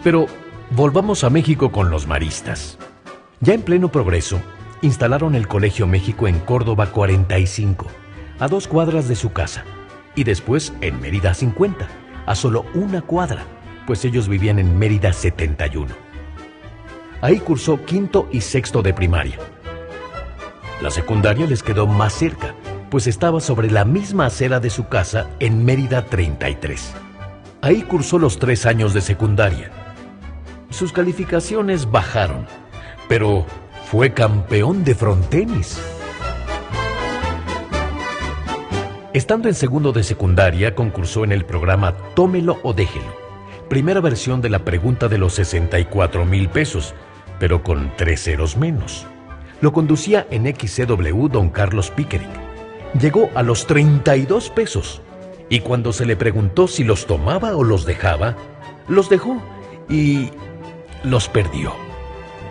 Pero volvamos a México con los maristas. Ya en pleno progreso, instalaron el Colegio México en Córdoba 45, a 2 cuadras de su casa, y después en Mérida 50, a solo 1 cuadra, pues ellos vivían en Mérida 71. Ahí cursó quinto y sexto de primaria. La secundaria les quedó más cerca, pues estaba sobre la misma acera de su casa en Mérida 33. Ahí cursó los 3 años de secundaria. Sus calificaciones bajaron, pero fue campeón de frontenis. Estando en segundo de secundaria, concursó en el programa Tómelo o Déjelo, primera versión de la pregunta de los 64,000 pesos, pero con 3 ceros menos. Lo conducía en XCW don Carlos Pickering. Llegó a los 32 pesos, y cuando se le preguntó si los tomaba o los dejaba, los dejó y los perdió.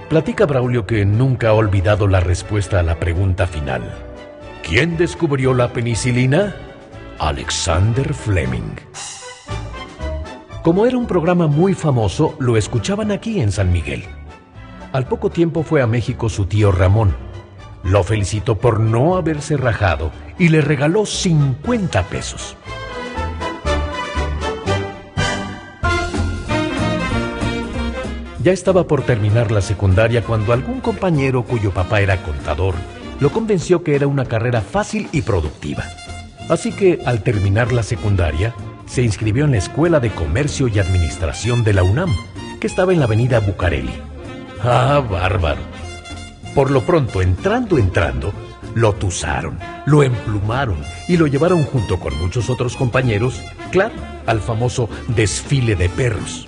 Platica Braulio que nunca ha olvidado la respuesta a la pregunta final. ¿Quién descubrió la penicilina? Alexander Fleming. Como era un programa muy famoso, lo escuchaban aquí en San Miguel. Al poco tiempo fue a México su tío Ramón. Lo felicitó por no haberse rajado y le regaló 50 pesos. Ya estaba por terminar la secundaria cuando algún compañero cuyo papá era contador lo convenció que era una carrera fácil y productiva. Así que al terminar la secundaria se inscribió en la Escuela de Comercio y Administración de la UNAM, que estaba en la avenida Bucareli. ¡Ah, bárbaro! Por lo pronto, entrando, lo tusaron, lo emplumaron y lo llevaron junto con muchos otros compañeros, claro, al famoso desfile de perros.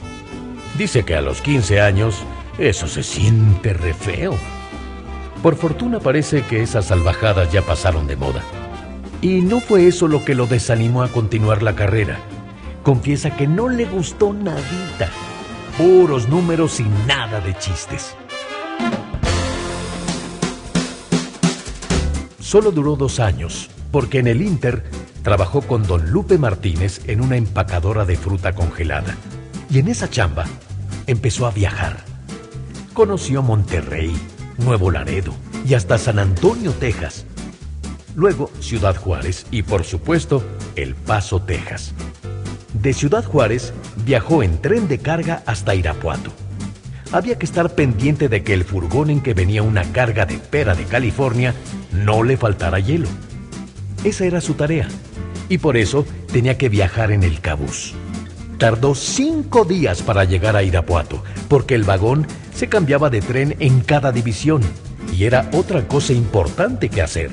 Dice que a los 15 años eso se siente re feo. Por fortuna parece que esas salvajadas ya pasaron de moda. Y no fue eso lo que lo desanimó a continuar la carrera. Confiesa que no le gustó nadita. Puros números y nada de chistes. Solo duró 2 años, porque en el Inter trabajó con don Lupe Martínez en una empacadora de fruta congelada. Y en esa chamba empezó a viajar. Conoció Monterrey, Nuevo Laredo y hasta San Antonio, Texas. Luego Ciudad Juárez y, por supuesto, El Paso, Texas. De Ciudad Juárez viajó en tren de carga hasta Irapuato. Había que estar pendiente de que el furgón en que venía una carga de pera de California no le faltara hielo. Esa era su tarea, y por eso tenía que viajar en el Cabús. Tardó 5 días para llegar a Irapuato, porque el vagón se cambiaba de tren en cada división, y era otra cosa importante que hacer: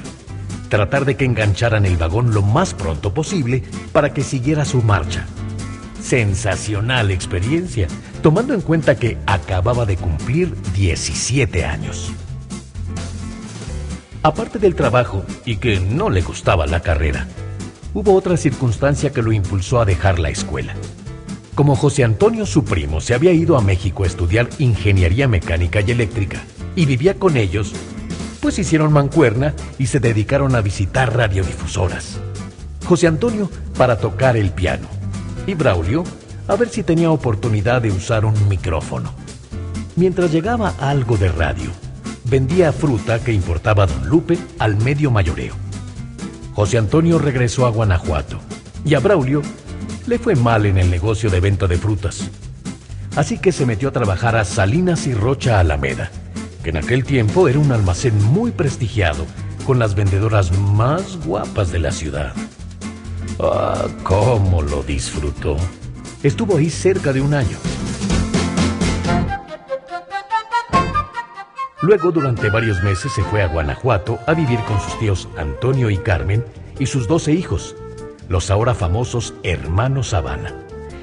tratar de que engancharan el vagón lo más pronto posible para que siguiera su marcha. Sensacional experiencia, tomando en cuenta que acababa de cumplir 17 años. Aparte del trabajo y que no le gustaba la carrera, hubo otra circunstancia que lo impulsó a dejar la escuela. Como José Antonio, su primo, se había ido a México a estudiar ingeniería mecánica y eléctrica y vivía con ellos, pues hicieron mancuerna y se dedicaron a visitar radiodifusoras. José Antonio para tocar el piano y Braulio a ver si tenía oportunidad de usar un micrófono. Mientras llegaba algo de radio, vendía fruta que importaba don Lupe al medio mayoreo. José Antonio regresó a Guanajuato y a Braulio le fue mal en el negocio de venta de frutas. Así que se metió a trabajar a Salinas y Rocha Alameda, que en aquel tiempo era un almacén muy prestigiado, con las vendedoras más guapas de la ciudad. ¡Ah, cómo lo disfrutó! Estuvo ahí cerca de 1 año. Luego, durante varios meses, se fue a Guanajuato a vivir con sus tíos Antonio y Carmen y sus 12 hijos, los ahora famosos hermanos Zavala,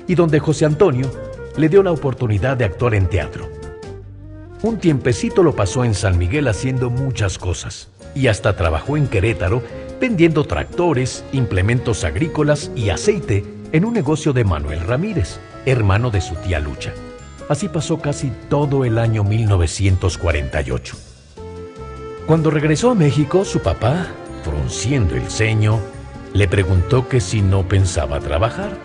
y donde José Antonio le dio la oportunidad de actuar en teatro. Un tiempecito lo pasó en San Miguel haciendo muchas cosas, y hasta trabajó en Querétaro vendiendo tractores, implementos agrícolas y aceite en un negocio de Manuel Ramírez, hermano de su tía Lucha. Así pasó casi todo el año 1948. Cuando regresó a México, su papá, frunciendo el ceño, le preguntó que si no pensaba trabajar.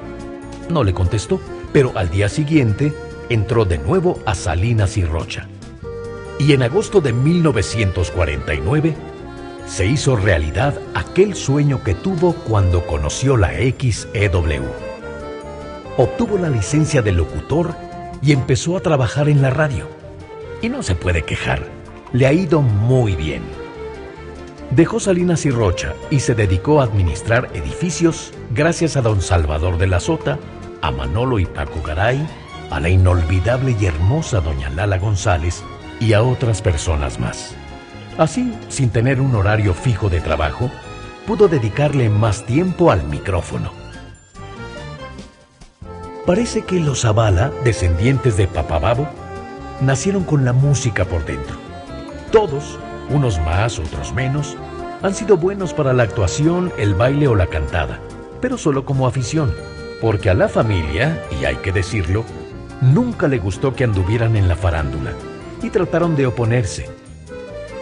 No le contestó, pero al día siguiente entró de nuevo a Salinas y Rocha. Y en agosto de 1949 se hizo realidad aquel sueño que tuvo cuando conoció la XEW. Obtuvo la licencia de locutor y empezó a trabajar en la radio. Y no se puede quejar, le ha ido muy bien. Dejó Salinas y Rocha y se dedicó a administrar edificios gracias a don Salvador de la Sota, a Manolo y Paco Garay, a la inolvidable y hermosa doña Lala González y a otras personas más. Así, sin tener un horario fijo de trabajo, pudo dedicarle más tiempo al micrófono. Parece que los Zavala, descendientes de Papá Babo, nacieron con la música por dentro. Todos, unos más, otros menos, han sido buenos para la actuación, el baile o la cantada, pero solo como afición, porque a la familia, y hay que decirlo, nunca le gustó que anduvieran en la farándula, y trataron de oponerse.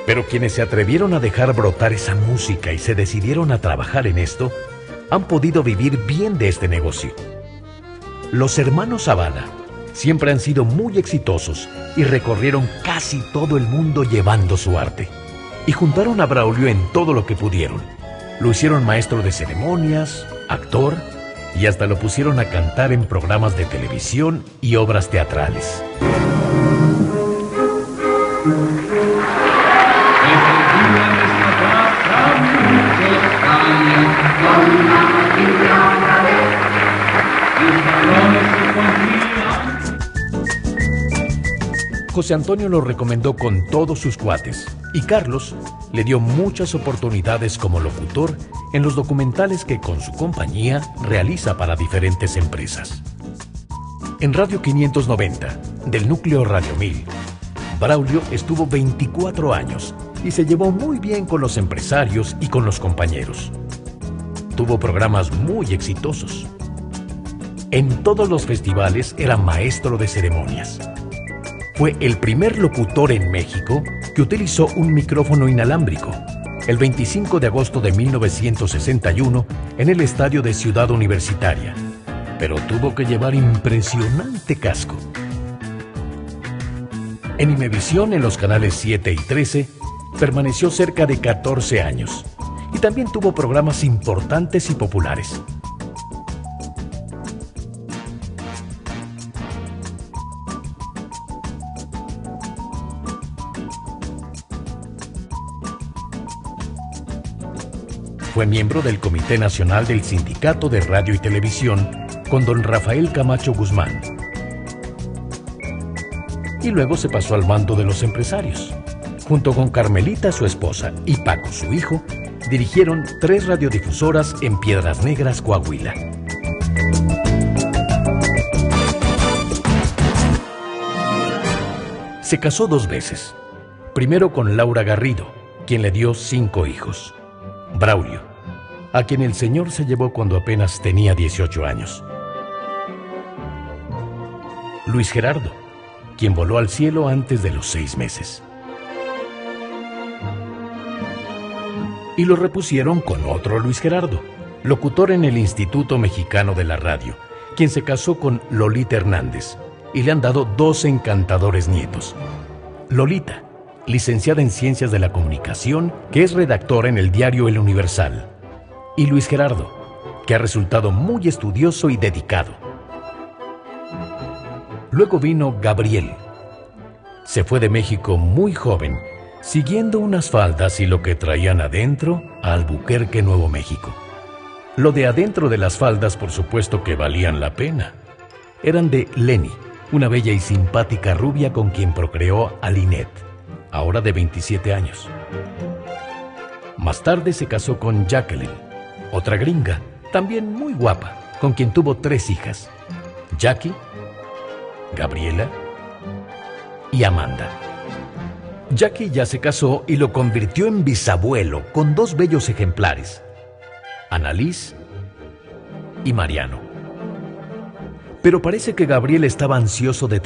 Pero quienes se atrevieron a dejar brotar esa música y se decidieron a trabajar en esto, han podido vivir bien de este negocio. Los hermanos Zavala siempre han sido muy exitosos y recorrieron casi todo el mundo llevando su arte. Y juntaron a Braulio en todo lo que pudieron. Lo hicieron maestro de ceremonias, actor, y hasta lo pusieron a cantar en programas de televisión y obras teatrales. José Antonio lo recomendó con todos sus cuates y Carlos le dio muchas oportunidades como locutor en los documentales que con su compañía realiza para diferentes empresas. En Radio 590, del núcleo Radio 1000, Braulio estuvo 24 años y se llevó muy bien con los empresarios y con los compañeros. Tuvo programas muy exitosos. En todos los festivales era maestro de ceremonias. Fue el primer locutor en México que utilizó un micrófono inalámbrico, el 25 de agosto de 1961 en el estadio de Ciudad Universitaria, pero tuvo que llevar impresionante casco. En Imevisión, en los canales 7 y 13, permaneció cerca de 14 años y también tuvo programas importantes y populares. Fue miembro del Comité Nacional del Sindicato de Radio y Televisión con don Rafael Camacho Guzmán. Y luego se pasó al mando de los empresarios. Junto con Carmelita, su esposa, y Paco, su hijo, dirigieron 3 radiodifusoras en Piedras Negras, Coahuila. Se casó 2 veces. Primero con Laura Garrido, quien le dio 5 hijos. Braulio, a quien el señor se llevó cuando apenas tenía 18 años. Luis Gerardo, quien voló al cielo antes de los 6 meses. Y lo repusieron con otro Luis Gerardo, locutor en el Instituto Mexicano de la Radio, quien se casó con Lolita Hernández, y le han dado 2 encantadores nietos. Lolita, licenciada en Ciencias de la Comunicación, que es redactora en el diario El Universal. Y Luis Gerardo, que ha resultado muy estudioso y dedicado. Luego vino Gabriel. Se fue de México muy joven, siguiendo unas faldas y lo que traían adentro a Albuquerque, Nuevo México. Lo de adentro de las faldas, por supuesto que valían la pena. Eran de Lenny, una bella y simpática rubia con quien procreó a Lynette, ahora de 27 años. Más tarde se casó con Jacqueline, otra gringa, también muy guapa, con quien tuvo 3 hijas, Jackie, Gabriela y Amanda. Jackie ya se casó y lo convirtió en bisabuelo con 2 bellos ejemplares, Annalise y Mariano. Pero parece que Gabriel estaba ansioso de